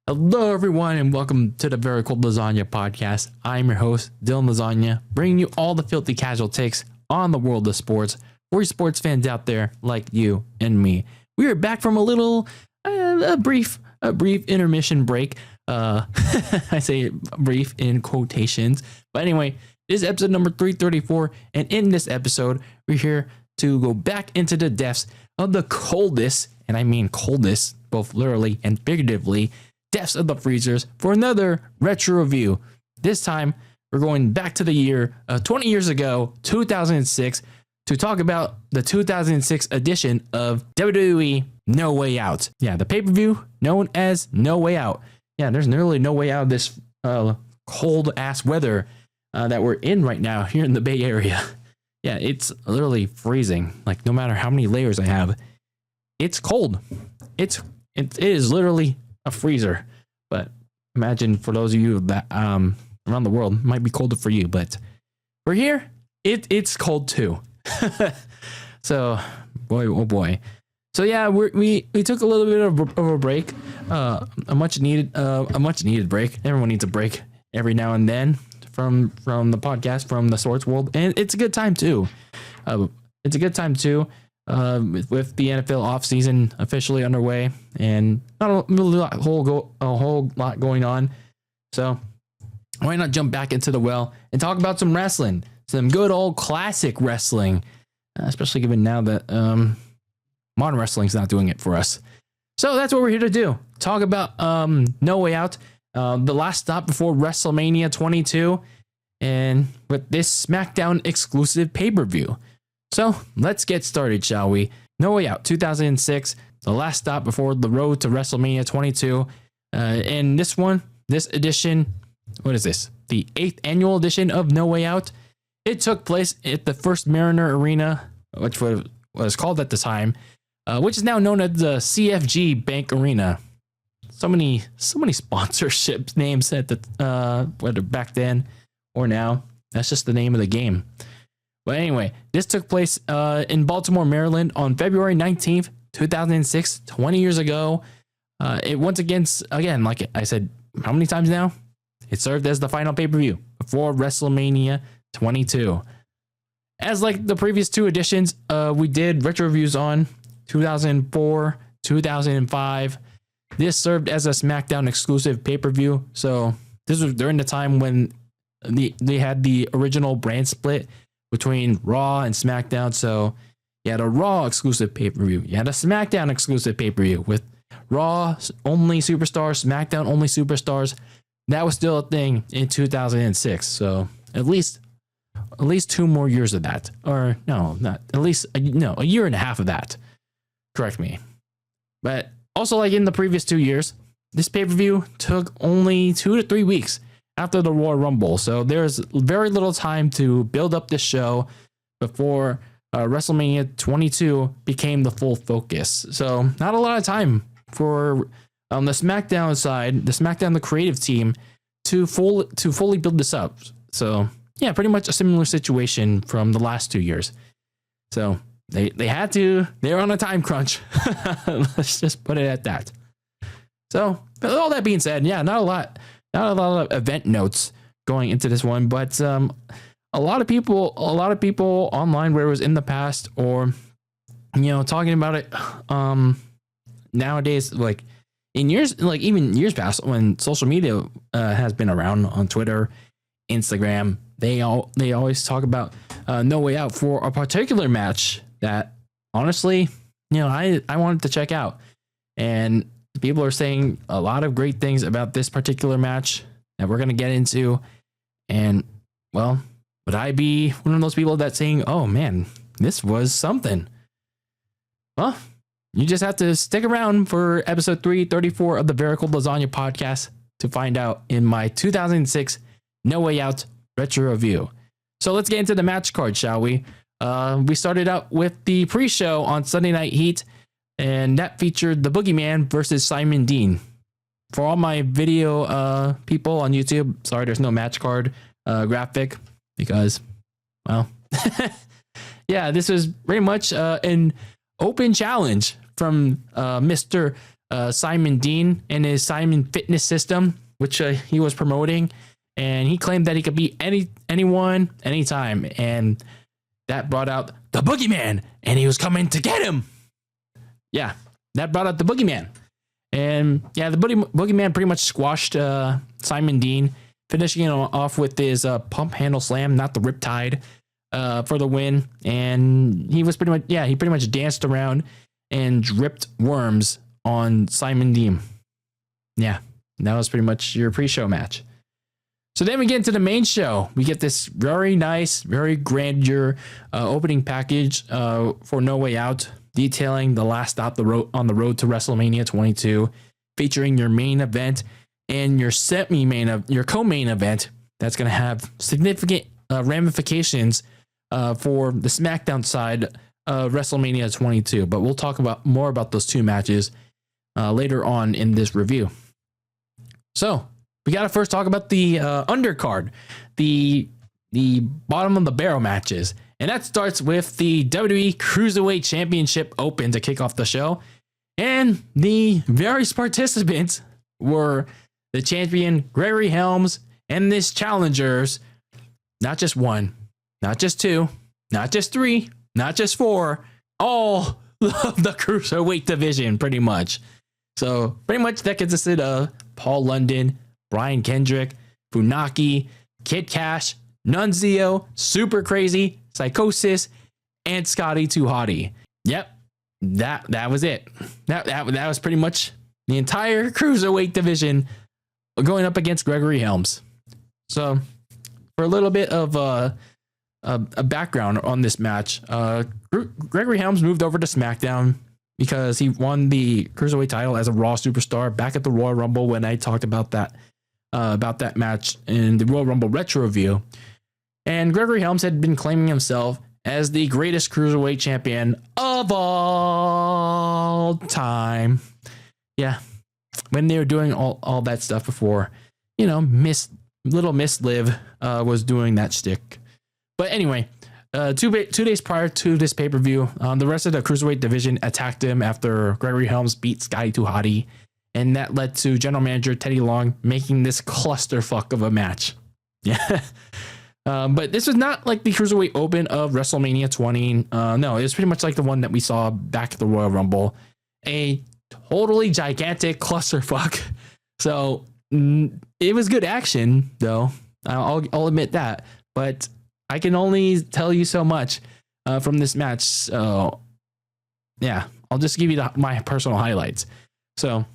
Hello, everyone, and welcome to the Very Cold Lasagna Podcast. I'm your host, Dylan Lasagna, bringing you all the filthy casual takes on the world of sports for you sports fans out there like you and me. We are back from a brief intermission break. I say brief in quotations, but anyway, this is episode number 334, and in this episode, we're here to go back into the depths of the coldest, and I mean coldest, both literally and figuratively, depths of the freezers for another retro review. This time, we're going back to the year 20 years ago, 2006, to talk about the 2006 edition of WWE No Way Out. Yeah, the pay-per-view known as No Way Out. Yeah, there's literally no way out of this cold-ass weather that we're in right now here in the Bay Area. Yeah, it's literally freezing. Like, no matter how many layers I have, it's cold. It is literally a freezer. But imagine for those of you that around the world, it might be colder for you, but we're here, it's cold too. So, boy, oh boy. So yeah, we took a little bit of a break, a much needed break. Everyone needs a break every now and then from the podcast, from the sports world, and it's a good time too. With the NFL offseason officially underway and not a whole lot going on. So why not jump back into the well and talk about some wrestling, some good old classic wrestling, especially given now that modern wrestling's not doing it for us. So that's what we're here to do. Talk about No Way Out, the last stop before WrestleMania 22, and with this Smackdown exclusive pay-per-view. So let's get started, shall we? No Way Out 2006, the last stop before the road to WrestleMania 22. And this edition, what is this? The 8th annual edition of No Way Out. It took place at the First Mariner Arena, which was called at the time, which is now known as the CFG Bank Arena. So many sponsorship names at the whether back then or now. That's just the name of the game. But anyway, this took place in Baltimore, Maryland on February 19th, 2006, 20 years ago. It once again, like I said, how many times now? It served as the final pay-per-view before WrestleMania 22. As like the previous two editions, we did retro reviews on 2004, 2005. This served as a Smackdown exclusive pay-per-view. So this was during the time when they had the original brand split between Raw and SmackDown. So you had a Raw exclusive pay-per-view. You had a SmackDown exclusive pay-per-view with Raw only superstars, SmackDown only superstars. That was still a thing in 2006. So at least 2 more years of that. Or no, not at least a year and a half of that. Correct me. But also, like in the previous 2 years, this pay-per-view took only 2 to 3 weeks after the Royal Rumble. So there's very little time to build up this show before WrestleMania 22 became the full focus. So not a lot of time for the SmackDown side, the creative team, to fully build this up. So yeah, pretty much a similar situation from the last 2 years. So they were on a time crunch. Let's just put it at that. So all that being said, yeah, not a lot of event notes going into this one, but a lot of people online, where it was in the past or talking about it nowadays, like in years, like even years past, when social media has been around on Twitter, Instagram, they always talk about No Way Out for a particular match that honestly, I wanted to check out, and people are saying a lot of great things about this particular match that we're going to get into. And well, would I be one of those people that's saying, oh man, this was something? Well, you just have to stick around for episode 334 of the Very Cold Lasagna Podcast to find out in my 2006 No Way Out retro review. So let's get into the match card, shall we? We started out with the pre-show on Sunday Night Heat, and that featured the Boogeyman versus Simon Dean. For all my video people on YouTube, sorry, there's no match card graphic because, well, yeah, this was pretty much an open challenge from Mr. Simon Dean and his Simon Fitness system, which he was promoting, and he claimed that he could beat anyone, anytime, and that brought out the Boogeyman, and he was coming to get him. Yeah, that brought out the Boogeyman, and yeah, the Boogeyman pretty much squashed Simon Dean, finishing it off with his pump handle slam, not the Riptide, for the win. And he was he pretty much danced around and dripped worms on Simon Dean. Yeah, that was pretty much your pre-show match. So then we get into the main show. We get this very nice, very grandeur opening package for No Way Out, detailing the last stop on the road to WrestleMania 22, featuring your main event and your your co-main event that's going to have significant ramifications for the Smackdown side of WrestleMania 22. But we'll talk more about those two matches later on in this review. So we got to first talk about the undercard, the bottom of the barrel matches. And that starts with the WWE Cruiserweight Championship Open to kick off the show. And the various participants were the champion Gregory Helms and his challengers, not just one, not just two, not just three, not just four, all of the Cruiserweight division, pretty much. So pretty much that consisted of Paul London, Brian Kendrick, Funaki, Kid Cash, Nunzio, Super Crazy, Psychosis, and Scotty 2 Hotty. Yep, that was it. That was pretty much the entire Cruiserweight division going up against Gregory Helms. So for a little bit of a background on this match, Gregory Helms moved over to SmackDown because he won the Cruiserweight title as a Raw superstar back at the Royal Rumble when I talked about that match in the Royal Rumble Retro Review. And Gregory Helms had been claiming himself as the greatest Cruiserweight champion of all time. Yeah, when they were doing all that stuff before, Miss Liv was doing that shtick. But anyway, 2 days prior to this pay-per-view, the rest of the Cruiserweight division attacked him after Gregory Helms beat Scotty 2 Hotty, and that led to General Manager Teddy Long making this clusterfuck of a match. Yeah. But this was not like the Cruiserweight Open of WrestleMania 20. No, it was pretty much like the one that we saw back at the Royal Rumble. A totally gigantic clusterfuck. So it was good action, though. I'll admit that. But I can only tell you so much from this match. So yeah, I'll just give you my personal highlights. So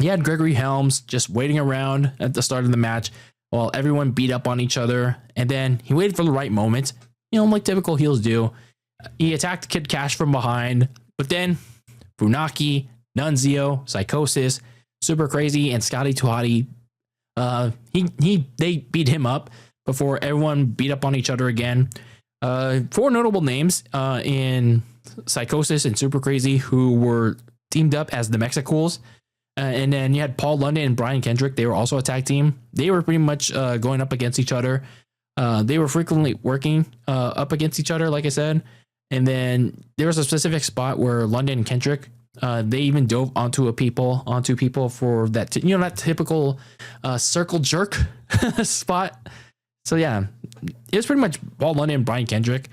he had Gregory Helms just waiting around at the start of the match while everyone beat up on each other. And then he waited for the right moment, like typical heels do. He attacked Kid Cash from behind, but then Funaki, Nunzio, Psychosis, Super Crazy, and Scotty 2 Hotty, they beat him up before everyone beat up on each other again. 4 notable names in Psychosis and Super Crazy who were teamed up as the Mexicools. And then you had Paul London and Brian Kendrick. They were also a tag team. They were pretty much going up against each other. They were frequently working up against each other, like I said. And then there was a specific spot where London and Kendrick, they even dove onto people for that, that typical circle jerk spot. So yeah, it was pretty much Paul London and Brian Kendrick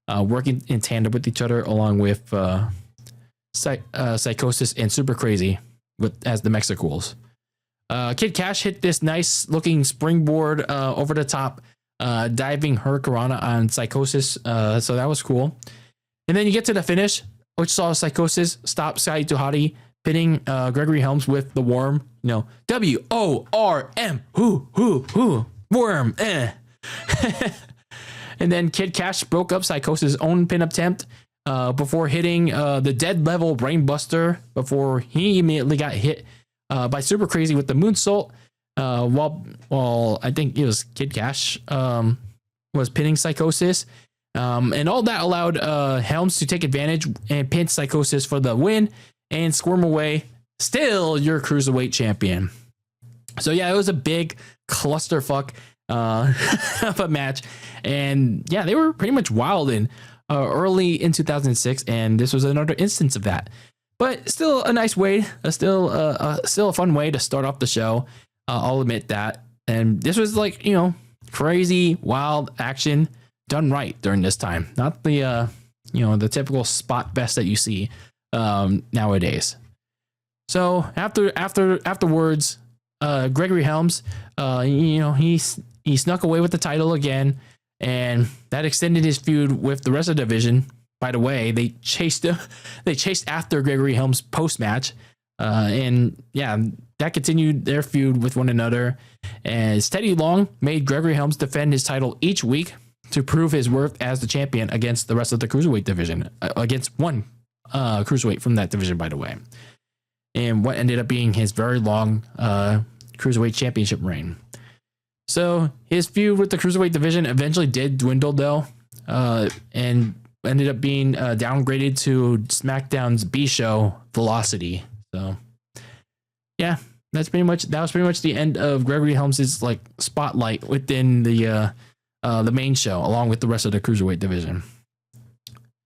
working in tandem with each other, along with Psychosis and Super Crazy as the Mexicools. Kid Cash hit this nice looking springboard over the top, diving Hurricanrana on Psychosis. So that was cool. And then you get to the finish, which saw Psychosis stop Scotty 2 Hotty, pinning Gregory Helms with the worm. WORM. Worm. And then Kid Cash broke up Psychosis' own pin attempt before hitting the dead level Brainbuster before he immediately got hit by Super Crazy with the moonsault. While I think it was Kid Cash was pinning Psychosis. And all that allowed Helms to take advantage and pin Psychosis for the win and squirm away. Still your Cruiserweight champion. So yeah, it was a big clusterfuck of a match. And yeah, they were pretty much wild in early in 2006, and this was another instance of that. but still a nice way, still a fun way to start off the show. I'll admit that. And this was like, crazy, wild action done right during this time. Not the, the typical spot fest that you see nowadays. So afterwards, Gregory Helms, he snuck away with the title again, and that extended his feud with the rest of the division. By the way, they chased after Gregory Helms post match, and yeah, that continued their feud with one another. As Teddy Long made Gregory Helms defend his title each week to prove his worth as the champion against the rest of the cruiserweight division, against one cruiserweight from that division, by the way. And what ended up being his very long cruiserweight championship reign. So his feud with the cruiserweight division eventually did dwindle, though, and ended up being downgraded to SmackDown's B show Velocity. So yeah, that was pretty much the end of Gregory Helms' like spotlight within the main show, along with the rest of the cruiserweight division.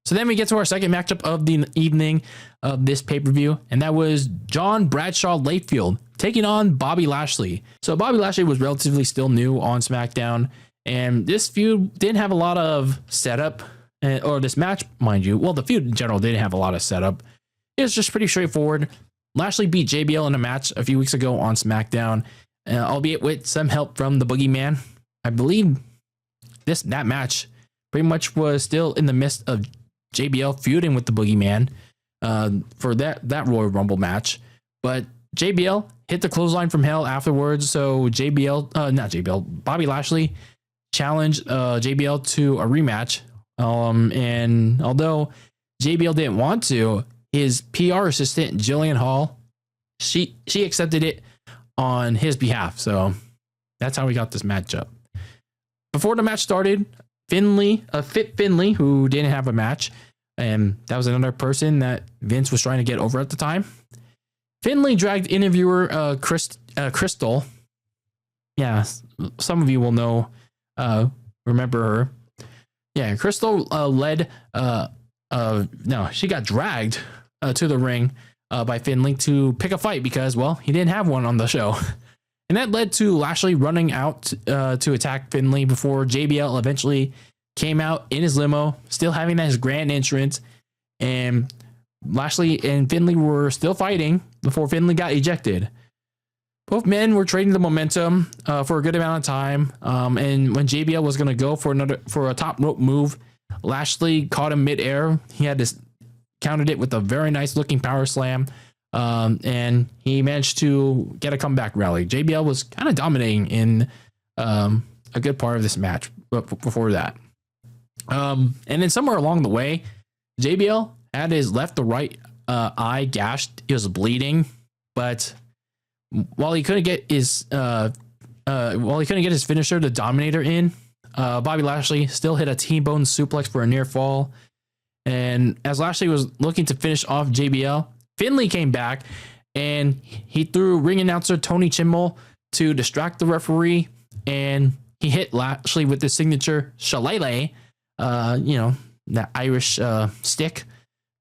So then we get to our second matchup of the evening of this pay-per-view, and that was John Bradshaw Layfield taking on Bobby Lashley. So Bobby Lashley was relatively still new on SmackDown, and this feud didn't have a lot of setup, or this match, mind you. Well, the feud in general didn't have a lot of setup. It was just pretty straightforward. Lashley beat JBL in a match a few weeks ago on SmackDown, albeit with some help from the Boogeyman. I believe that match pretty much was still in the midst of JBL feuding with the Boogeyman for that Royal Rumble match. But JBL hit the clothesline from hell afterwards. So Bobby Lashley challenged JBL to a rematch. And although JBL didn't want to, his PR assistant, Jillian Hall, she accepted it on his behalf. So that's how we got this matchup. Before the match started, Fit Finley, who didn't have a match, and that was another person that Vince was trying to get over at the time. Finley dragged interviewer Crystal. Yeah, some of you will remember her. Yeah, Crystal she got dragged to the ring by Finley to pick a fight because, well, he didn't have one on the show. And that led to Lashley running out to attack Finley before JBL eventually came out in his limo, still having his grand entrance. And Lashley and Finley were still fighting before Finley got ejected. Both men were trading the momentum for a good amount of time. And when JBL was going to go for a top rope move, Lashley caught him midair. He had countered it with a very nice looking power slam. And he managed to get a comeback rally. JBL was kind of dominating in a good part of this match before that. And then somewhere along the way, JBL had his left to right eye gashed. He was bleeding, but while he couldn't get his finisher, the Dominator, in, Bobby Lashley still hit a T-bone suplex for a near fall. And as Lashley was looking to finish off JBL, Finley came back and he threw ring announcer Tony Chimmel to distract the referee, and he hit Lashley with his signature shillelagh, that Irish stick,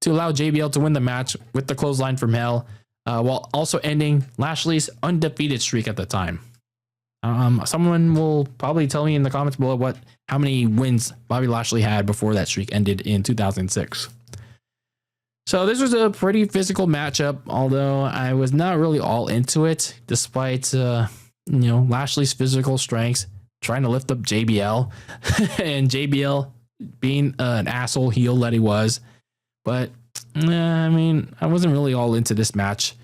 to allow JBL to win the match with the clothesline from hell, while also ending Lashley's undefeated streak at the time. Someone will probably tell me in the comments below how many wins Bobby Lashley had before that streak ended in 2006. So this was a pretty physical matchup, although I was not really all into it, despite Lashley's physical strengths trying to lift up JBL and JBL being an asshole heel that he was. But I wasn't really all into this match.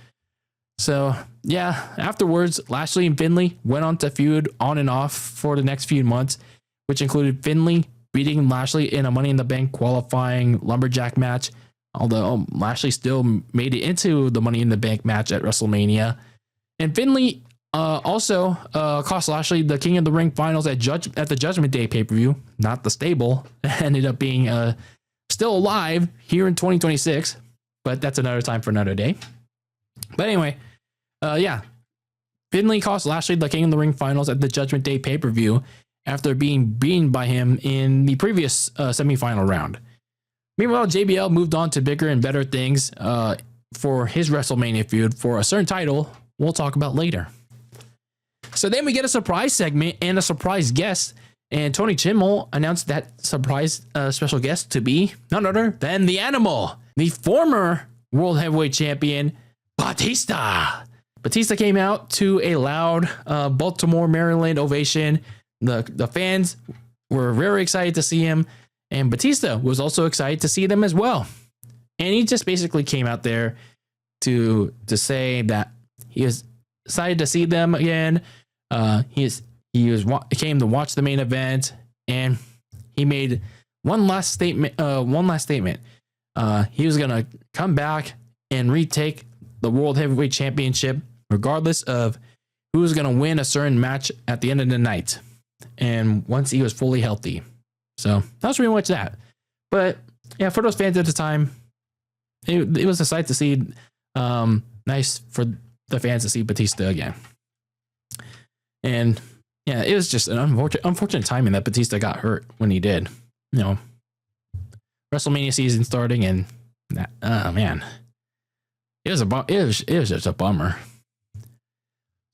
So yeah, afterwards, Lashley and Finley went on to feud on and off for the next few months, which included Finley beating Lashley in a Money in the Bank qualifying lumberjack match, although Lashley still made it into the Money in the Bank match at WrestleMania. And Finley also cost Lashley the King of the Ring finals at the Judgment Day pay-per-view, not the stable. Ended up being still alive here in 2026, but that's another time for another day. But anyway, Finley cost Lashley the King of the Ring finals at the Judgment Day pay-per-view after being beaten by him in the previous semifinal round. Meanwhile, JBL moved on to bigger and better things for his WrestleMania feud for a certain title we'll talk about later. So then we get a surprise segment and a surprise guest, and Tony Chimmel announced that surprise special guest to be none other than the Animal, the former World Heavyweight Champion, Batista. Batista came out to a loud Baltimore, Maryland ovation. The fans were very excited to see him, and Batista was also excited to see them as well. And he just basically came out there to say that he was excited to see them again. He came to watch the main event, and he made one last statement. He was gonna come back and retake the World Heavyweight Championship, regardless of who was gonna win a certain match at the end of the night, and once he was fully healthy. So that's pretty much that. But yeah, for those fans at the time, it was a sight to see. Nice for the fans to see Batista again. And yeah, it was just an unfortunate timing that Batista got hurt when he did. You know, WrestleMania season starting, and that, oh man, it was just a bummer.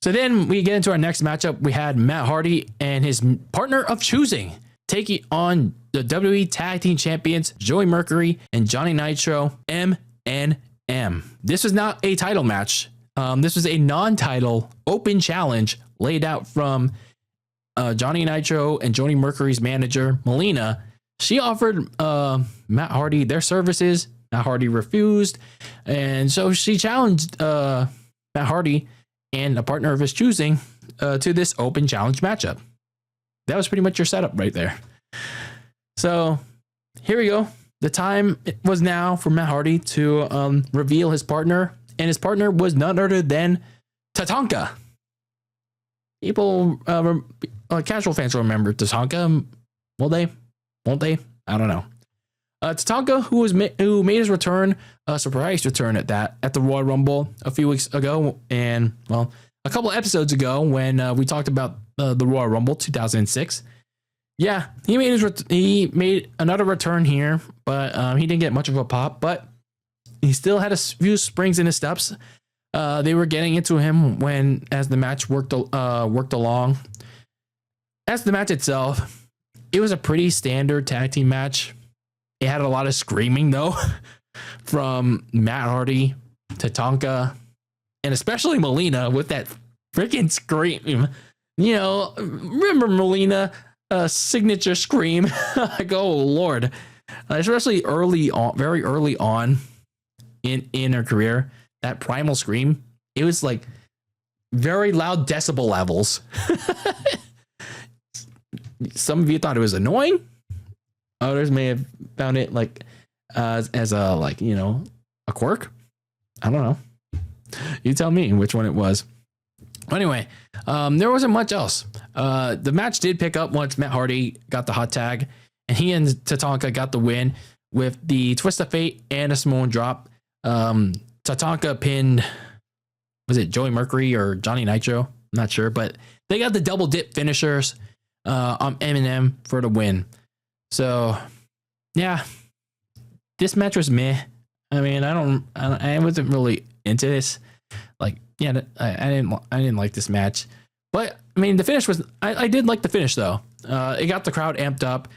So then we get into our next matchup. We had Matt Hardy and his partner of choosing taking on the WWE Tag Team Champions Joey Mercury and Johnny Nitro, MNM. This was not a title match. This was a non-title open challenge laid out from Johnny Nitro and Johnny Mercury's manager, Melina. She offered Matt Hardy their services. Matt Hardy refused. And so she challenged Matt Hardy and a partner of his choosing to this open challenge matchup. That was pretty much your setup right there. So here we go. The time was now for Matt Hardy to reveal his partner. And his partner was none other than Tatanka. People, casual fans will remember Tatanka. Will they? Won't they? I don't know. Tatanka, who made his return, a surprise return at the Royal Rumble a few weeks ago, and well, a couple of episodes ago when we talked about the Royal Rumble 2006. Yeah, he made another return here, but he didn't get much of a pop. But he still had a few springs in his steps. They were getting into him as the match worked along. As the match itself, it was a pretty standard tag team match. It had a lot of screaming though, from Matt Hardy, Tatanka, and especially Melina with that freaking scream. You know, remember Melina signature scream? Like, oh Lord, especially very early on in her career, that primal scream, it was like very loud decibel levels. Some of you thought it was annoying. Others may have found it like as a, like, you know, a quirk. I don't know. You tell me which one it was. Anyway, there wasn't much else. The match did pick up once Matt Hardy got the hot tag, and he and Tatanka got the win with the Twist of Fate and a Samoan drop. Tatanka pinned, was it Joey Mercury or Johnny Nitro? I'm not sure, but they got the double dip finishers on Eminem for the win. So yeah, this match was meh. I mean, I wasn't really into this. Like, yeah, I didn't like this match, but I mean, the finish was, I did like the finish though. It got the crowd amped up.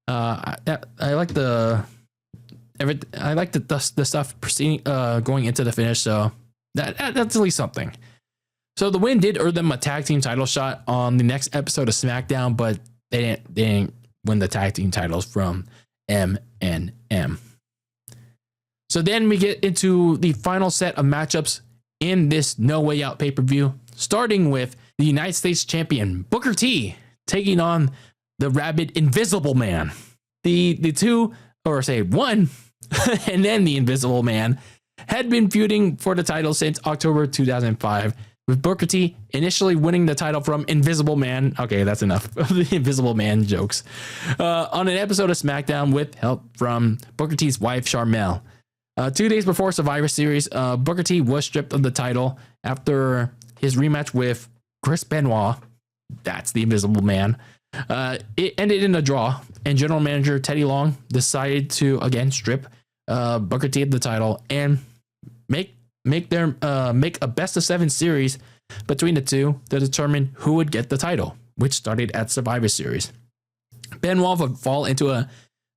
I like the stuff proceeding, going into the finish. So that's at least something. So the win did earn them a tag team title shot on the next episode of Smackdown, but they didn't win the tag team titles from MNM. So then we get into the final set of matchups in this No Way Out pay-per-view, starting with the United States champion Booker T taking on the rabid Invisible Man. The two, or say one, and then the Invisible Man, had been feuding for the title since October 2005, with Booker T initially winning the title from Invisible Man. Okay, that's enough of the Invisible Man jokes. On an episode of Smackdown with help from Booker T's wife, Sharmell. 2 days before Survivor Series, Booker T was stripped of the title after his rematch with Chris Benoit. That's the Invisible Man. It ended in a draw, and general manager Teddy Long decided to again strip Booker T of the title and make make a best of 7 series between the two to determine who would get the title, which started at Survivor Series. Benoit would fall into a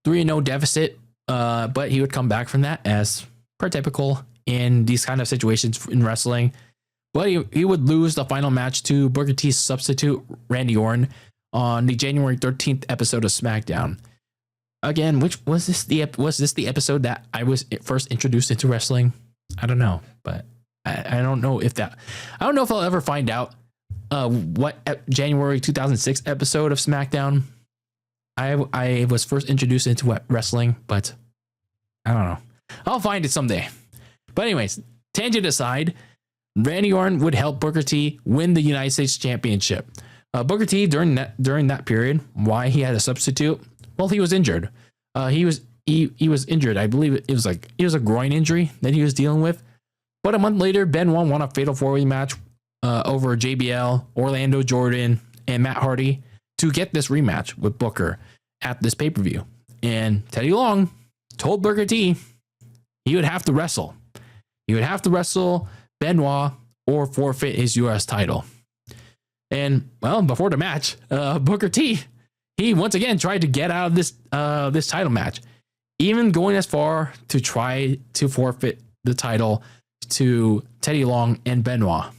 3-0 deficit, but he would come back from that, as per typical in these kind of situations in wrestling. But he would lose the final match to Booker T's substitute, Randy Orton, on the January 13th episode of Smackdown. Again, which was this the episode that I was first introduced into wrestling? I don't know, but I don't know if I'll ever find out what January 2006 episode of Smackdown I was first introduced into wrestling, but I don't know. I'll find it someday. But anyways, tangent aside, Randy Orton would help Booker T win the United States Championship. Booker T during that period, why he had a substitute? Well, he was injured. He was injured. I believe it was a groin injury that he was dealing with. But a month later, Benoit won a fatal 4-way match over JBL, Orlando Jordan, and Matt Hardy to get this rematch with Booker at this pay-per-view. And Teddy Long told Booker T he would have to wrestle. He would have to wrestle Benoit or forfeit his U.S. title. And, well, before the match, Booker T, he once again tried to get out of this title match, even going as far to try to forfeit the title to Teddy Long and Benoit.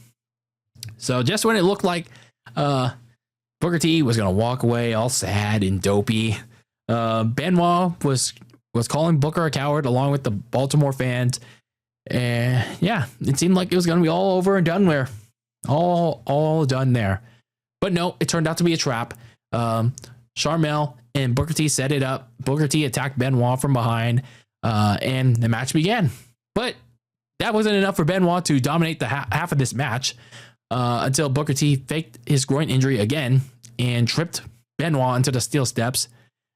So just when it looked like Booker T was going to walk away all sad and dopey, Benoit was calling Booker a coward along with the Baltimore fans. And yeah, it seemed like it was going to be all over and done there. All done there. But no, it turned out to be a trap. Sharmell and Booker T set it up. Booker T attacked Benoit from behind, and the match began. But that wasn't enough for Benoit to dominate the half of this match until Booker T faked his groin injury again and tripped Benoit into the steel steps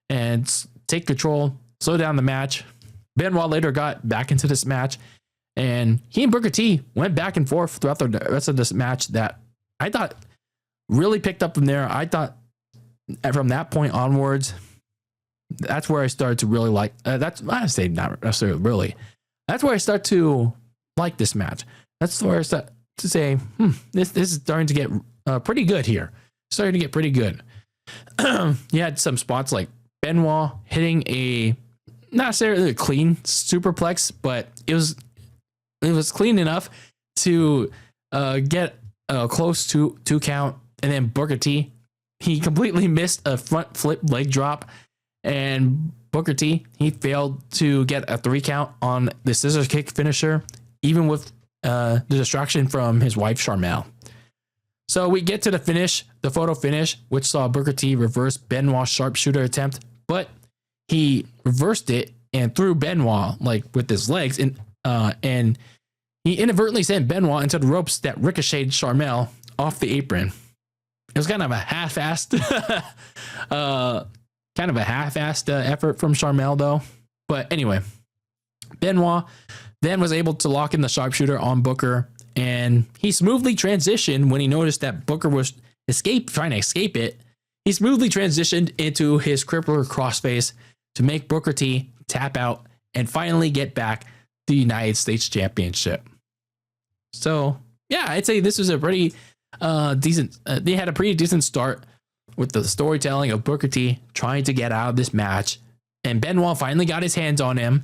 and take control, slow down the match. Benoit later got back into this match, and he and Booker T went back and forth throughout the rest of this match that I thought really picked up from there. I thought from that point onwards, that's where I started to really like. I say not necessarily really. That's where I start to like this match. That's where I start to say, this is starting to get pretty good here. Starting to get pretty good. You had some spots like Benoit hitting a not necessarily a clean superplex, but it was clean enough to get close to 2 count, and then Booker T, he completely missed a front flip leg drop, and Booker T, he failed to get a 3 count on the scissors kick finisher, even with the distraction from his wife Sharmell. So we get to the finish, the photo finish, which saw Booker T reverse Benoit's sharpshooter attempt, but he reversed it and threw Benoit like with his legs, and he inadvertently sent Benoit into the ropes that ricocheted Sharmell off the apron. It was kind of a half-assed, effort from Sharmell, though. But anyway, Benoit then was able to lock in the sharpshooter on Booker, and he smoothly transitioned when he noticed that Booker was trying to escape it. He smoothly transitioned into his crippler crossface to make Booker T tap out and finally get back the United States Championship. So yeah, I'd say this was a pretty decent. They had a pretty decent start with the storytelling of Booker T trying to get out of this match, and Benoit finally got his hands on him,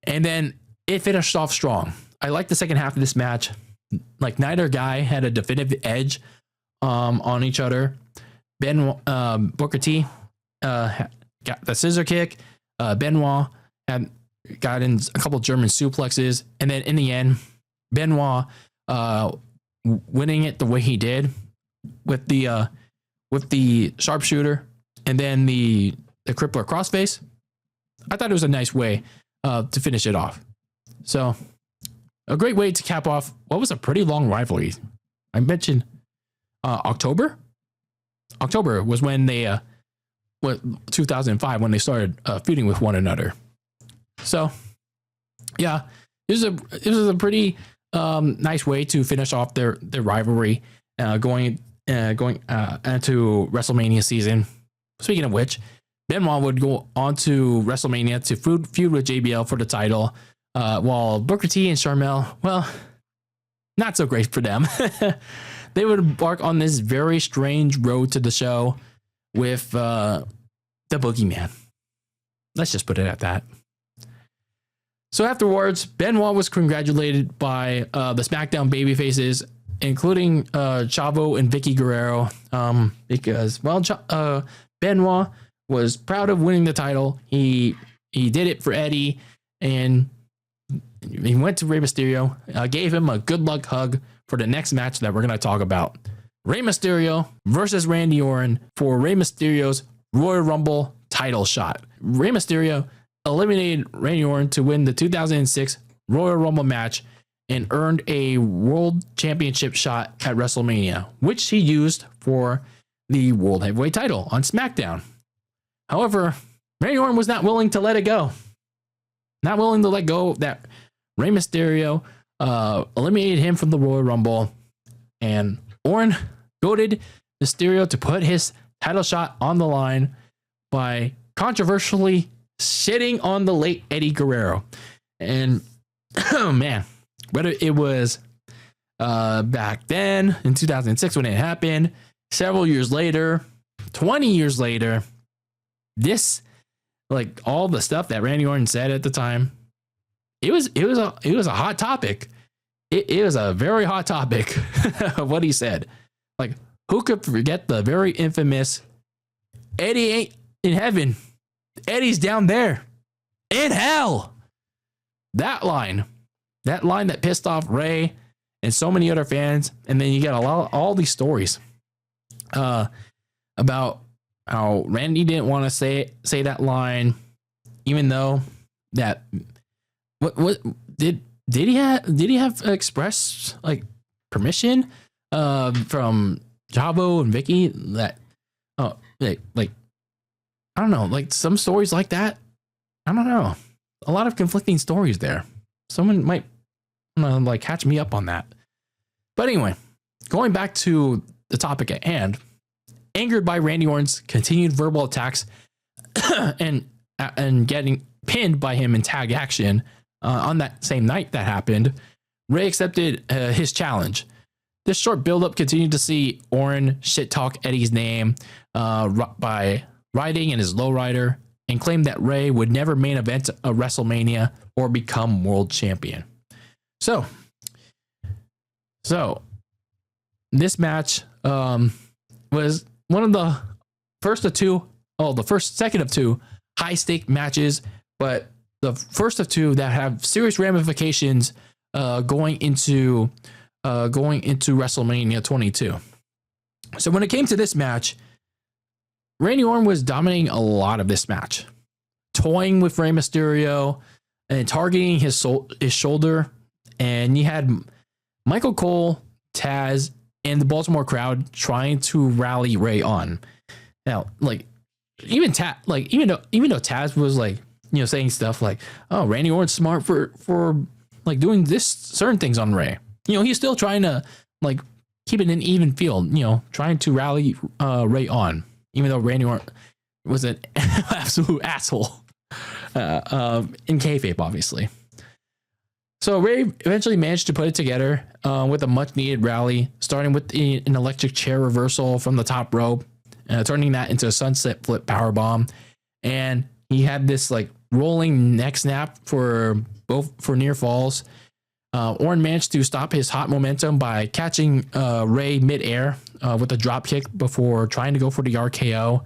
and then it finished off strong. I like the second half of this match. Like neither guy had a definitive edge on each other. Booker T got the scissor kick. Benoit had got in a couple German suplexes, and then in the end, Benoit winning it the way he did with the sharpshooter and then the crippler crossface. I thought it was a nice way to finish it off. So a great way to cap off what was a pretty long rivalry. I mentioned October. October was when they 2005 when they started feuding with one another. So yeah, this is a pretty nice way to finish off their rivalry going into WrestleMania season. Speaking of which, Benoit would go on to WrestleMania to feud with JBL for the title, while Booker T and Sharmell, well, not so great for them. They would embark on this very strange road to the show with the Boogeyman. Let's just put it at that. So afterwards, Benoit was congratulated by the SmackDown babyfaces, including Chavo and Vicky Guerrero, because, well, Benoit was proud of winning the title. He did it for Eddie, and he went to Rey Mysterio, gave him a good luck hug for the next match that we're going to talk about. Rey Mysterio versus Randy Orton for Rey Mysterio's Royal Rumble title shot. Rey Mysterio eliminated Randy Orton to win the 2006 Royal Rumble match and earned a World Championship shot at WrestleMania, which he used for the World Heavyweight title on SmackDown. However, Randy Orton was not willing to let it go. Not willing to let go that Rey Mysterio eliminated him from the Royal Rumble, and Orton goaded Mysterio to put his title shot on the line by controversially shitting on the late Eddie Guerrero. And oh man, whether it was back then in 2006 when it happened, several years later, 20 years later, this, like, all the stuff that Randy Orton said at the time, it was a hot topic. It was a very hot topic of what he said. Like, who could forget the very infamous Eddie ain't in heaven, Eddie's down there in hell. That line that pissed off Ray and so many other fans. And then you get all these stories about how Randy didn't want to say that line, even though that what did he have express, like, permission from Chavo and Vicky that like I don't know, like, some stories like that. I don't know, a lot of conflicting stories there. Someone might like catch me up on that. But anyway, going back to the topic at hand, angered by Randy Orton's continued verbal attacks and getting pinned by him in tag action on that same night that happened, Ray accepted his challenge. This short buildup continued to see Orton shit talk Eddie's name by riding in his lowrider, and claimed that Ray would never main event a WrestleMania or become world champion. So this match was one of the second of two high stake matches, but the first of two that have serious ramifications going into WrestleMania 22. So when it came to this match, Randy Orton was dominating a lot of this match, toying with Rey Mysterio and targeting his shoulder. And you had Michael Cole, Taz, and the Baltimore crowd trying to rally Ray on. Now, like, even though Taz was, like, you know, saying stuff like, "Oh, Randy Orton's smart for like doing this certain things on Ray." You know, he's still trying to, like, keep it an even field. You know, trying to rally Ray on, even though Randy Orton was an absolute asshole in kayfabe, obviously. So Ray eventually managed to put it together with a much needed rally, starting with an electric chair reversal from the top rope, turning that into a sunset flip powerbomb. And he had this, like, rolling neck snap for near falls. Orton managed to stop his hot momentum by catching Ray midair with a drop kick before trying to go for the RKO.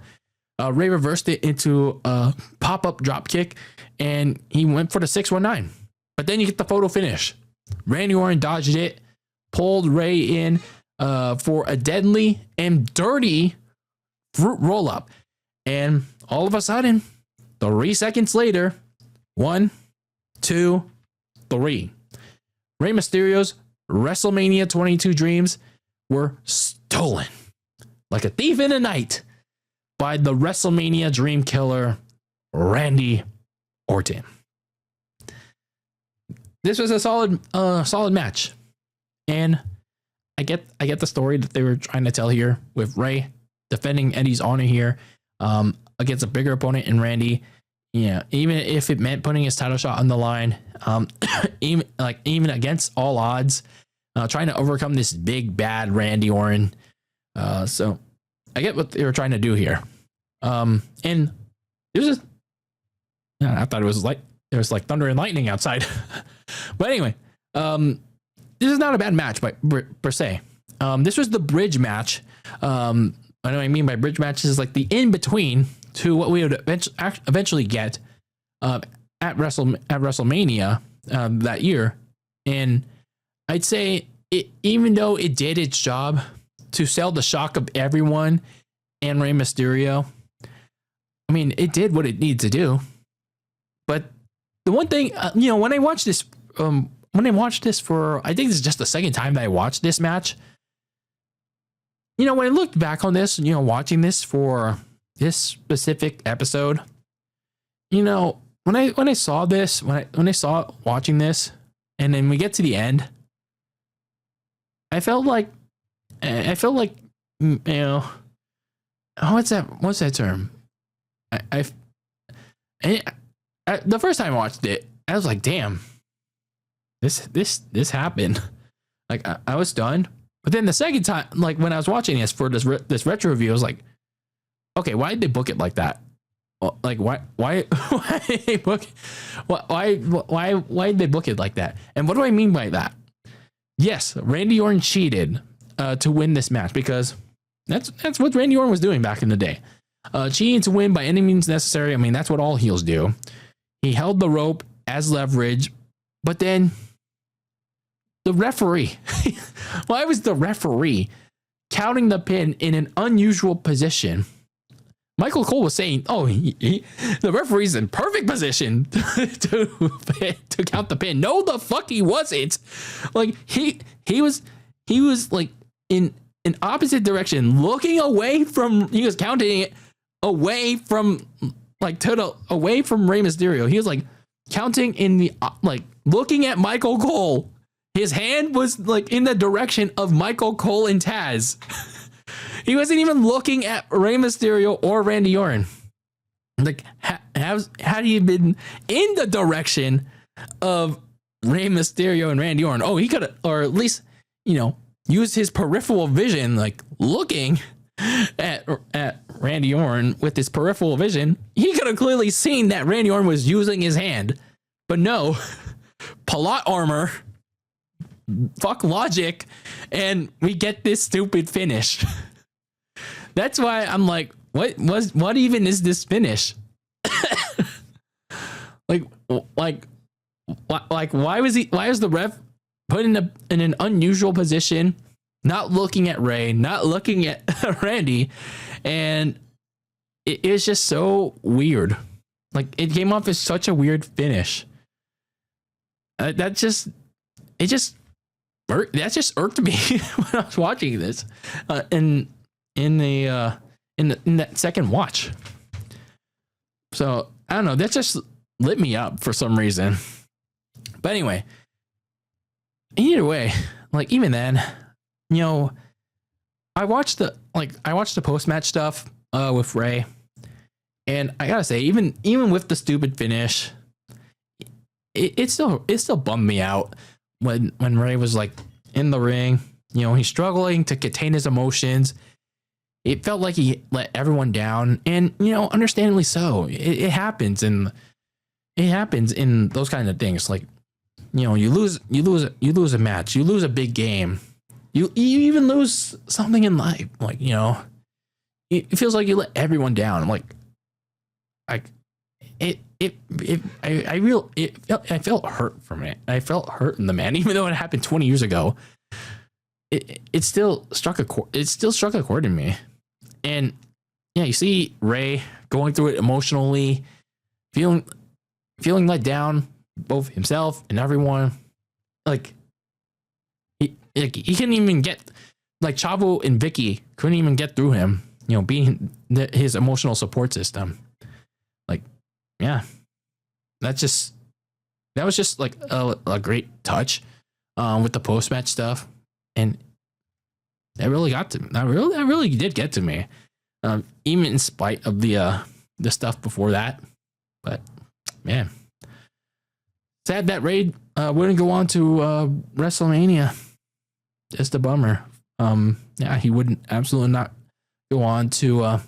Ray reversed it into a pop-up drop kick, and he went for the 619. But then you get the photo finish. Randy Orton dodged it, pulled Ray in for a deadly and dirty fruit roll-up. And all of a sudden, 3 seconds later, 1, 2, 3. Rey Mysterio's WrestleMania 22 dreams were stolen like a thief in the night by the WrestleMania dream killer, Randy Orton. This was a solid match, and I get the story that they were trying to tell here with Ray defending Eddie's honor here against a bigger opponent in Randy. Yeah, even if it meant putting his title shot on the line, even against all odds, trying to overcome this big bad Randy Orton. So I get what they were trying to do here. And it was just, I thought it was like thunder and lightning outside. But anyway, this is not a bad match per se. This was the bridge match. I know what I mean by bridge matches is like the in between to what we would eventually get at WrestleMania that year. And I'd say even though it did its job to sell the shock of everyone and Rey Mysterio, I mean, it did what it needed to do. But the one thing, when I watched this, for, I think this is just the second time that I watched this match. When I looked back on this, watching this for this specific episode, when I saw this, when I saw watching this, and then we get to the end, I felt like, what's that term? The first time I watched it, I was like, damn, this happened. Like I was stunned. But then the second time, like when I was watching this for this retro review, I was like, okay, why did they book it like that? Like why did they book why did they book it like that? And what do I mean by that? Yes, Randy Orton cheated to win this match, because that's what Randy Orton was doing back in the day. Cheating to win by any means necessary. I mean, that's what all heels do. He held the rope as leverage, but then the referee, why was the referee counting the pin in an unusual position? Michael Cole was saying, the referee's in perfect position to count the pin. No, the fuck he wasn't. Like he was like in an opposite direction, looking away from, he was counting it away from away from Rey Mysterio. He was like counting in the, like looking at Michael Cole. His hand was like in the direction of Michael Cole and Taz. He wasn't even looking at Rey Mysterio or Randy Orton. Like, had he been in the direction of Rey Mysterio and Randy Orton? Oh, he could have, or at least, use his peripheral vision, like looking at Randy Orton with his peripheral vision. He could have clearly seen that Randy Orton was using his hand. But no, plot armor, fuck logic, and we get this stupid finish. That's why I'm like, what even is this finish? like why was the ref put in an unusual position, not looking at Ray, not looking at Randy, and it was just so weird. Like it came off as such a weird finish. That just irked me when I was watching this. In that second watch. So I don't know, that just lit me up for some reason. But anyway, either way, like even then, I watched the post-match stuff with Ray, and I gotta say, even with the stupid finish, it still bummed me out when Ray was like in the ring. He's struggling to contain his emotions. It felt like he let everyone down, and understandably so. It happens, and it happens in those kind of things. Like, you lose a match, you lose a big game, you even lose something in life. Like, it feels like you let everyone down. I'm like I felt hurt from it. I felt hurt in the man, even though it happened 20 years ago. It still struck a chord. It still struck a chord in me. And yeah, you see Ray going through it emotionally, feeling let down, both himself and everyone. Like he couldn't even get, like Chavo and Vicky couldn't even get through him. Being his emotional support system. Like, yeah, that was just like a great touch with the post match stuff. And that really got to me. That really did get to me, even in spite of the stuff before that. But man, sad that Ray wouldn't go on to WrestleMania. just a bummer. Yeah, he wouldn't absolutely not go on to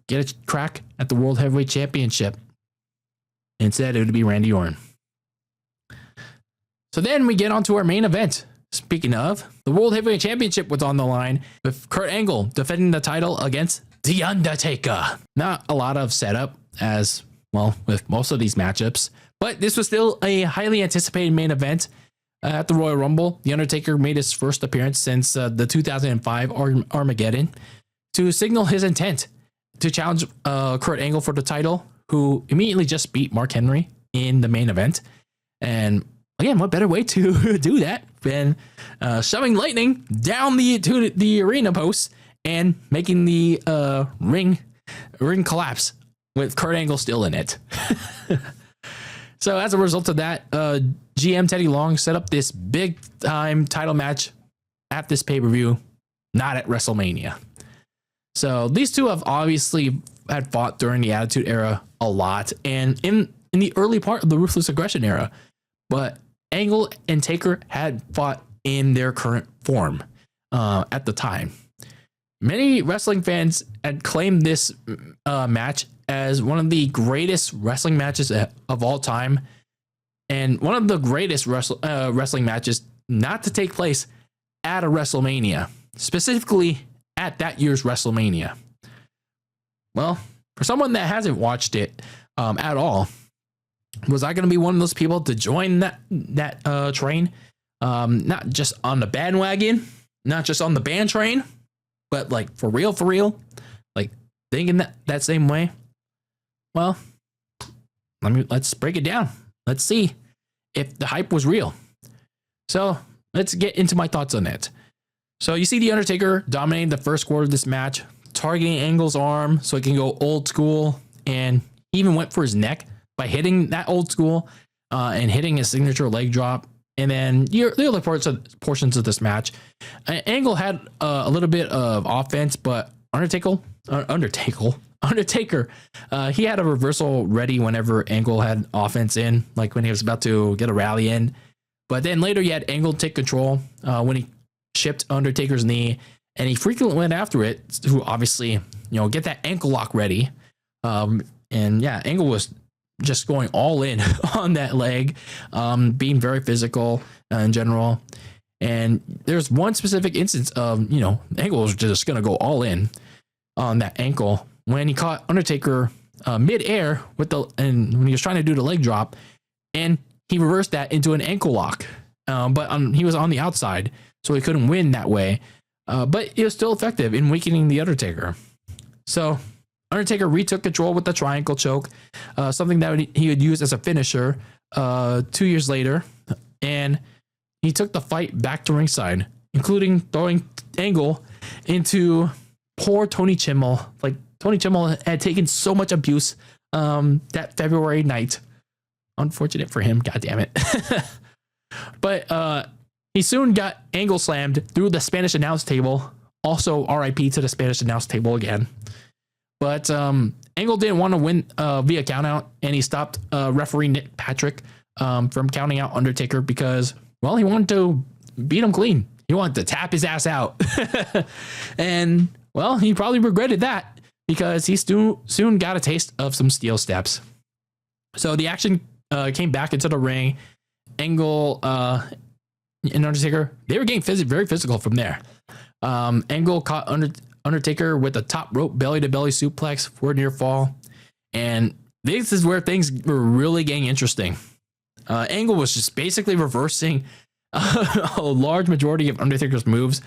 get a crack at the World Heavyweight Championship. Instead, it would be Randy Orton. So then we get on to our main event. Speaking of, the World Heavyweight Championship was on the line with Kurt Angle defending the title against The Undertaker. Not a lot of setup as well with most of these matchups, but this was still a highly anticipated main event. At the Royal Rumble, The Undertaker made his first appearance since the 2005 Armageddon to signal his intent to challenge Kurt Angle for the title, who immediately just beat Mark Henry in the main event. And again, what better way to do that than shoving lightning down the arena posts and making the ring collapse with Kurt Angle still in it. So as a result of that, GM Teddy Long set up this big time title match at this pay-per-view, not at WrestleMania. So these two have obviously had fought during the Attitude Era a lot and in the early part of the Ruthless Aggression Era, but Angle and Taker had fought in their current form at the time. Many wrestling fans had claimed this match as one of the greatest wrestling matches of all time, and one of the greatest wrestling matches not to take place at a WrestleMania, specifically at that year's WrestleMania. Well, for someone that hasn't watched it at all, was I going to be one of those people to join that train? Not just on the bandwagon, not just on the band train, but like for real, like thinking that same way. Well, let's break it down. Let's see if the hype was real. So let's get into my thoughts on it. So you see The Undertaker dominating the first quarter of this match, targeting Angle's arm so he can go old school, and he even went for his neck by hitting that old school and hitting his signature leg drop. And then the other portions of this match, Angle had a little bit of offense, but Undertaker, he had a reversal ready whenever Angle had offense in, like when he was about to get a rally in. But then later you had Angle take control when he shipped Undertaker's knee, and he frequently went after it to obviously, get that ankle lock ready. And yeah, Angle was just going all in on that leg, being very physical in general. And there's one specific instance of, Angle was just going to go all in on that ankle when he caught Undertaker mid-air and when he was trying to do the leg drop, and he reversed that into an ankle lock. But he was on the outside, so he couldn't win that way. But it was still effective in weakening the Undertaker. So Undertaker retook control with the triangle choke, something that he would use as a finisher 2 years later. And he took the fight back to ringside, including throwing Angle into poor Tony Chimel. Like, Tony Chimel had taken so much abuse that February night. Unfortunate for him, God damn it. But he soon got Angle slammed through the Spanish announce table. Also, RIP to the Spanish announce table again. But Angle didn't want to win via countout, and he stopped referee Nick Patrick from counting out Undertaker because, well, he wanted to beat him clean. He wanted to tap his ass out. And, well, he probably regretted that because he soon got a taste of some steel steps. So the action came back into the ring. Angle and Undertaker, they were getting very physical from there. Angle caught Undertaker with a top rope belly-to-belly suplex for a near fall. And this is where things were really getting interesting. Angle was just basically reversing a large majority of Undertaker's moves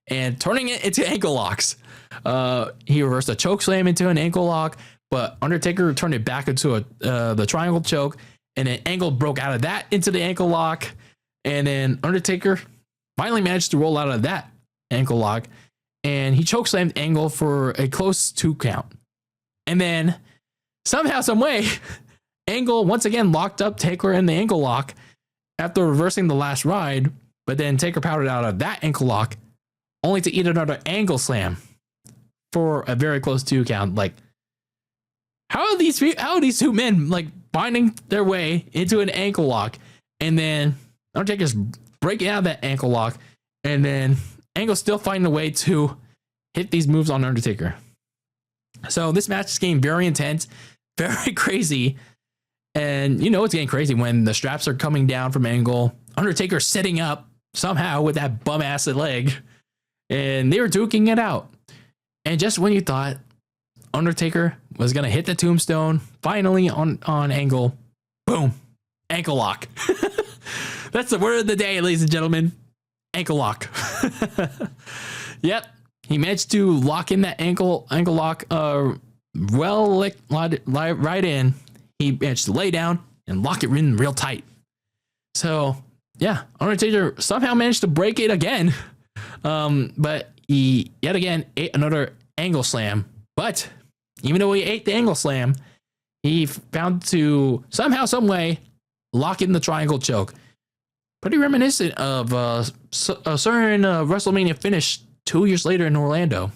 and turning it into ankle locks. He reversed a choke slam into an ankle lock, but Undertaker turned it back into the triangle choke, and then Angle broke out of that into the ankle lock, and then Undertaker finally managed to roll out of that ankle lock, and he chokeslammed Angle for a close 2 count. And then somehow, some way, Angle once again locked up Taker in the ankle lock after reversing the last ride, but then Taker powdered out of that ankle lock, only to eat another Angle slam for a very close 2 count. Like, how are these two men like finding their way into an ankle lock, and then Undertaker's breaking out of that ankle lock And then Angle still finding a way to hit these moves on Undertaker. So this match is getting very intense, very crazy. And you know it's getting crazy when the straps are coming down from Angle. Undertaker sitting up somehow with that bum-ass leg. And they were duking it out. And just when you thought Undertaker was going to hit the tombstone, finally on Angle, boom, ankle lock. That's the word of the day, ladies and gentlemen. Ankle lock. Yep. He managed to lock in that ankle lock right in. He managed to lay down and lock it in real tight. So, yeah, Undertaker somehow managed to break it again. But he, yet again, ate another angle slam. But even though he ate the angle slam, he found to somehow, some way, lock in the triangle choke. Pretty reminiscent of a certain WrestleMania finish 2 years later in Orlando.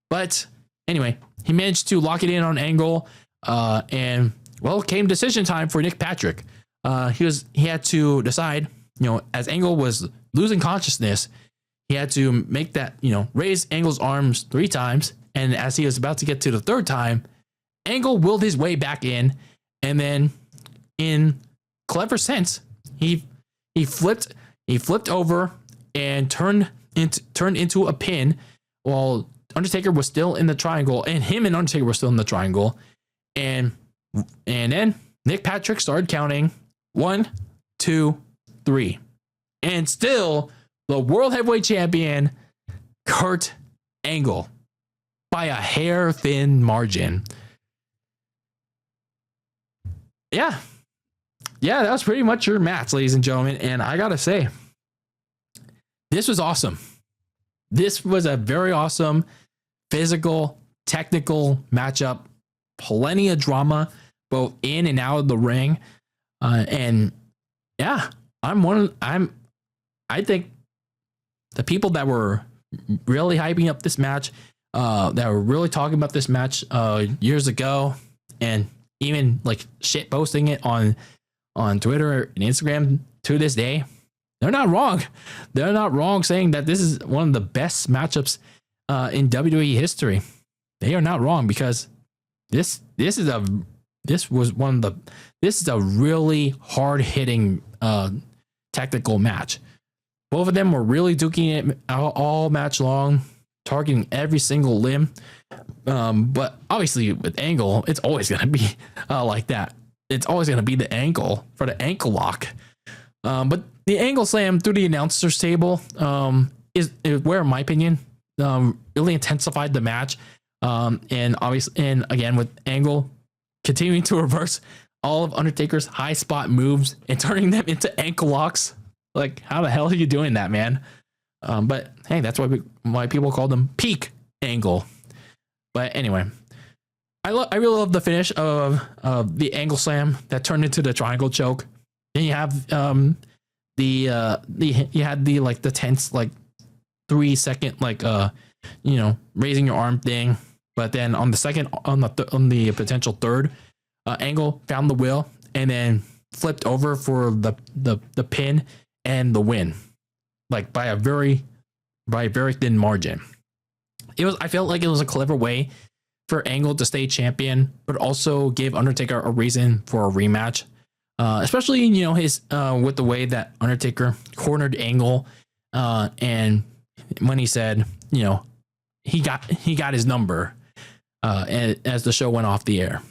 But anyway, he managed to lock it in on Angle, and well, came decision time for Nick Patrick. He had to decide, as Angle was losing consciousness, he had to make that, raise Angle's arms 3 times, and as he was about to get to the 3rd time, Angle willed his way back in, and then in clever sense, he flipped over and turned into a pin while Undertaker was still in the triangle, and him and Undertaker were still in the triangle. And then Nick Patrick started counting 1, 2, 3. And still the World Heavyweight Champion, Kurt Angle, by a hair-thin margin. Yeah, that was pretty much your match, ladies and gentlemen. And I gotta say, this was awesome. This was a very awesome, physical, technical matchup. Plenty of drama, both in and out of the ring. And yeah, I think the people that were really hyping up this match, that were really talking about this match years ago, and even like shit posting it on Twitter and Instagram to this day, they're not wrong. They're not wrong saying that this is one of the best matchups in WWE history. They are not wrong, because this is a really hard hitting technical match. Both of them were really duking it all match long, targeting every single limb. But obviously with Angle, it's always going to be like that. It's always going to be the angle for the ankle lock. But the angle slam through the announcer's table is where, in my opinion, really intensified the match. And obviously, and again, with Angle continuing to reverse all of Undertaker's high spot moves and turning them into ankle locks. Like, how the hell are you doing that, man? But hey, that's why people call them peak Angle. But anyway, I really love the finish of the angle slam that turned into the triangle choke. Then you have you had the tense 3 second raising your arm thing. But then on the second, on the potential third, Angle found the will and then flipped over for the pin and the win, by a very thin margin. I felt like it was a clever way for Angle to stay champion, but also give Undertaker a reason for a rematch. Especially his with the way that Undertaker cornered Angle, and when he said he got his number, as the show went off the air.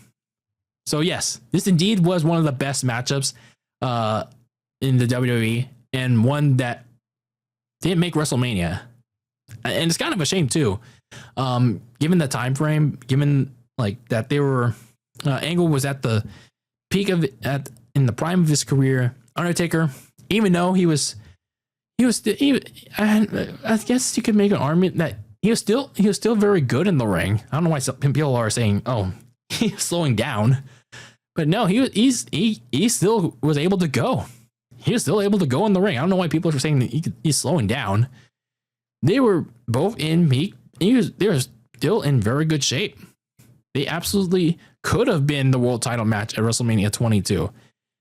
So yes, this indeed was one of the best matchups in the WWE, and one that didn't make WrestleMania. And it's kind of a shame too, given the time frame, given that they were Angle was at the peak of in the prime of his career. Undertaker, even though he was I guess you could make an argument that he was still very good in the ring. I don't know why some people are saying, oh, he's slowing down, but no, he still was able to go. He was still able to go in the ring. I don't know why people are saying that he's slowing down. They were both in peak. They were still in very good shape. They absolutely could have been the world title match at WrestleMania 22.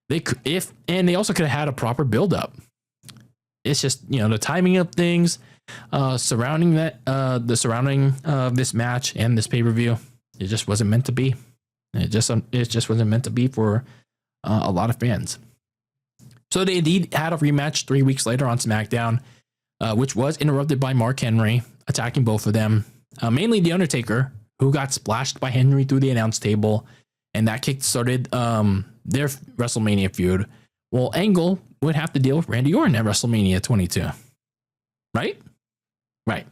They also could have had a proper build up. it's just, the timing of things surrounding this match and this pay-per-view. It just wasn't meant to be. It just wasn't meant to be for a lot of fans. So they indeed had a rematch 3 weeks later on SmackDown, which was interrupted by Mark Henry attacking both of them, mainly The Undertaker, who got splashed by Henry through the announce table, and that kick-started their WrestleMania feud. Well, Angle would have to deal with Randy Orton at WrestleMania 22. Right? Right.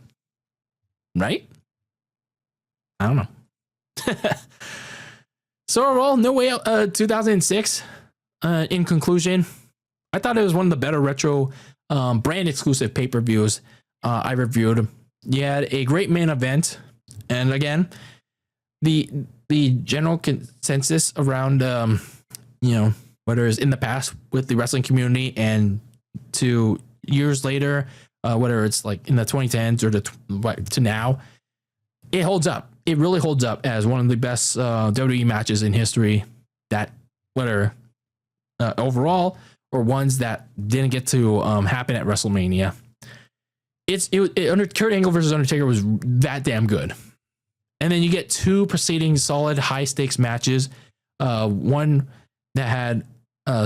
I don't know. So overall, No Way Out 2006, in conclusion, I thought it was one of the better retro brand exclusive pay-per-views I reviewed. You had a great main event, and again, the general consensus around whether it's in the past with the wrestling community and 2 years later, whether it's like in the 2010s or to now, it holds up. It really holds up as one of the best WWE matches in history, that whether overall or ones that didn't get to happen at WrestleMania. Under Kurt Angle versus Undertaker was that damn good. And then you get 2 preceding solid high stakes matches, one that had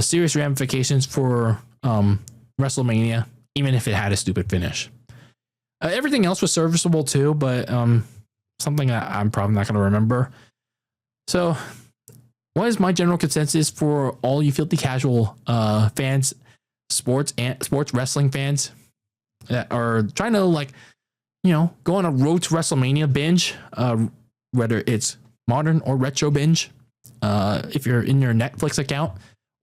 serious ramifications for WrestleMania, even if it had a stupid finish. Everything else was serviceable too, but something that I'm probably not going to remember. So what is my general consensus for all you filthy casual fans, sports wrestling fans that are trying to go on a road to WrestleMania binge, whether it's modern or retro binge, if you're in your Netflix account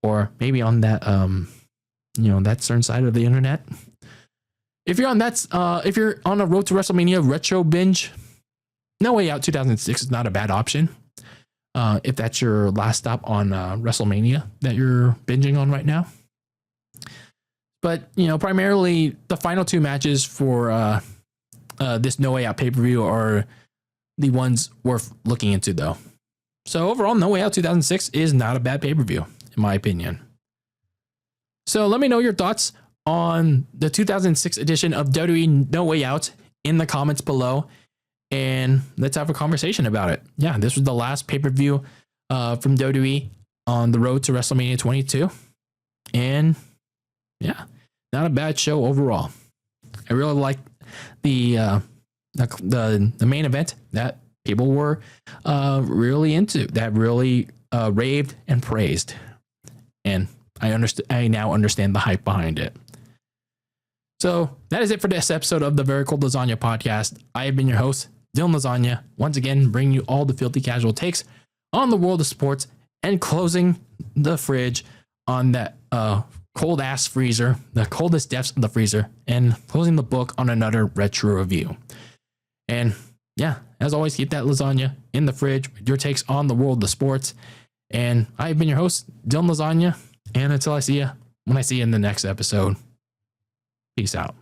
or maybe on that that certain side of the internet. If you're on a road to WrestleMania retro binge, No Way Out 2006 is not a bad option. If that's your last stop on WrestleMania that you're binging on right now. But, primarily the final 2 matches for this No Way Out pay-per-view are the ones worth looking into, though. So overall, No Way Out 2006 is not a bad pay-per-view, in my opinion. So let me know your thoughts on the 2006 edition of WWE No Way Out in the comments below, and let's have a conversation about it. Yeah, this was the last pay-per-view from WWE on the road to WrestleMania 22, and yeah, not a bad show overall. I really like the main event that people were really into, that really raved and praised, and I now understand the hype behind it. So that is it for this episode of the Very Cold Lasagna Podcast. I have been your host, Dylan Lasagna, once again bringing you all the filthy casual takes on the world of sports and closing the fridge on that cold ass freezer, the coldest depths of the freezer, and closing the book on another retro review. And yeah, as always, keep that lasagna in the fridge with your takes on the world of sports. And I've been your host, Dylan Lasagna, and until I see you, when I see you in the next episode, peace out.